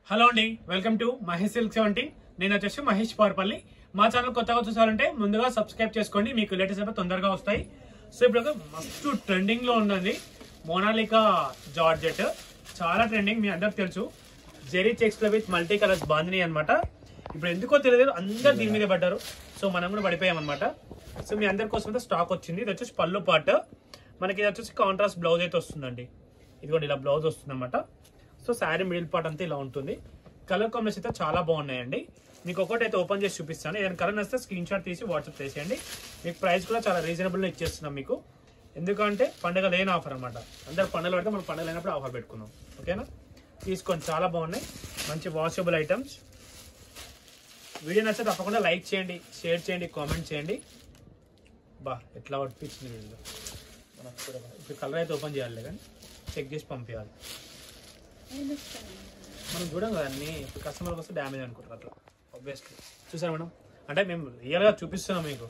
Hello అండి, welcome to Mahesh silk 17. నేను వచ్చేసి మహేష్ పార్పల్లి. మా ఛానల్ కొత్తగా చూసారంటే ముందుగా సబ్స్క్రైబ్ చేసుకోండి, మీకు లేటెస్ట్ అయితే తొందరగా వస్తాయి. సో ఇప్పుడు ఒక మస్తు ట్రెండింగ్ లో ఉన్నది మోనాలికా జార్జెట్. చాలా ట్రెండింగ్, మీ అందరికి తెలుసు. జెరీ చెక్స్ లో విత్ మల్టీ కలర్స్ బాందిని అనమాట. ఇప్పుడు ఎందుకో తెలియదు, అందరు దీని మీద పడ్డారు. సో మనం కూడా పడిపోయాం అనమాట. సో మీ అందరి కోసం అయితే స్టాక్ వచ్చింది. ఇది వచ్చేసి పళ్ళు పార్ట్. మనకి ఇది వచ్చేసి కాంట్రాస్ట్ బ్లౌజ్ అయితే వస్తుందండి. ఇది కూడా ఇలా బ్లౌజ్ వస్తుంది అనమాట. సో శారీ మిడిల్ పార్ట్ అంతా ఇలా ఉంటుంది. కలర్ కాంబినేషన్ అయితే చాలా బాగున్నాయండి. మీకు ఒకటి అయితే ఓపెన్ చేసి చూపిస్తాను. ఏదైనా కలర్ వస్తే స్క్రీన్ షాట్ తీసి వాట్సాప్ చేసేయండి. మీకు ప్రైస్ కూడా చాలా రీజనబుల్గా ఇచ్చేస్తున్నాం మీకు. ఎందుకంటే పండుగ లేని ఆఫర్ అనమాట. అందరు పండుగలు పెడితే మనం పండుగ లేనప్పుడు ఆఫర్ పెట్టుకున్నాం. ఓకేనా, తీసుకోండి. చాలా బాగున్నాయి, మంచి వాషబుల్ ఐటమ్స్. వీడియో నచ్చితే తప్పకుండా లైక్ చేయండి, షేర్ చేయండి, కామెంట్ చేయండి. బా ఎట్లా పట్టించింది వీడియో మనకు కూడా. ఇప్పుడు కలర్ అయితే ఓపెన్ చేయాలి కానీ చెక్ చేసి పంపించాలి. మనం చూడం కదా అన్ని. ఇప్పుడు కస్టమర్కి వస్తే డ్యామేజ్ అనుకుంటారు అట్లా. ఆబ్వియస్లీ చూసారు మేడం, అంటే మేము రియల్గా చూపిస్తున్నాం మీకు.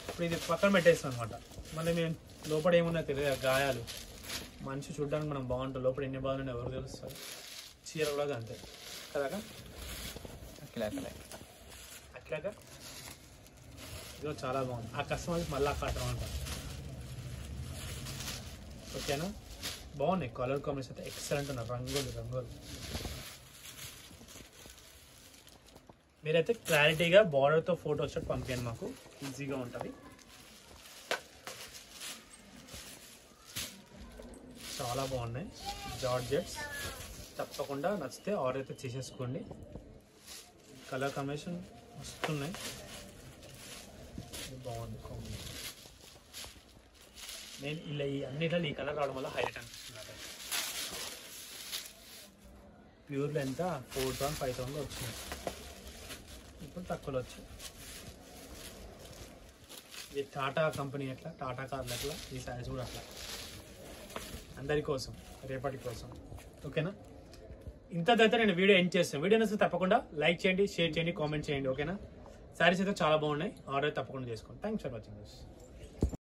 ఇప్పుడు ఇది పక్కన పెట్టేస్తాం అనమాట. మళ్ళీ మేము లోపల ఏమున్నా తెలియదు, గాయాలు. మనిషి చూడడానికి మనం బాగుంటుంది, లోపల ఎన్ని బాగున్నాయి ఎవరు తెలుస్తారు. చీర కూడా అంతే కదా. అట్లాగా ఇదో చాలా బాగుంది. ఆ కస్టమర్కి మళ్ళీ కట్టడం అంట. ఓకేనా, బాగున్నాయి. కలర్ కాంబినేషన్ అయితే ఎక్సలెంట్ ఉన్నాయి. రంగులు మీరైతే క్లారిటీగా బార్డర్తో ఫోటో షాట్ పంపించండి, మాకు ఈజీగా ఉంటుంది. చాలా బాగున్నాయి జార్జెట్స్. తప్పకుండా నచ్చితే ఆర్డర్ అయితే చేసేసుకోండి. కలర్ కాంబినేషన్ వస్తున్నాయి, బాగుంది కాంబినేషన్. నేను ఇలా అన్నిట్లో ఈ కలర్ రావడం వల్ల హైలైట్ అనిపిస్తుంది. ప్యూర్లో ఎంత 4,000 5,000 వచ్చింది, ఇప్పుడు తక్కువలో వచ్చింది. ఇది టాటా కంపెనీ ఎట్లా, టాటా కార్లు ఎట్లా, ఈ సారీస్ కూడా అట్లా. అందరి కోసం, రేపటి కోసం. ఓకేనా, ఇంతదైతే నేను వీడియో ఎండ్ చేస్తాను. వీడియో నచ్చితే తప్పకుండా లైక్ చేయండి, షేర్ చేయండి, కామెంట్ చేయండి. ఓకేనా, సారీస్ అయితే చాలా బాగున్నాయి. ఆర్డర్ తప్పకుండా చేసుకోండి. Thanks for watching this.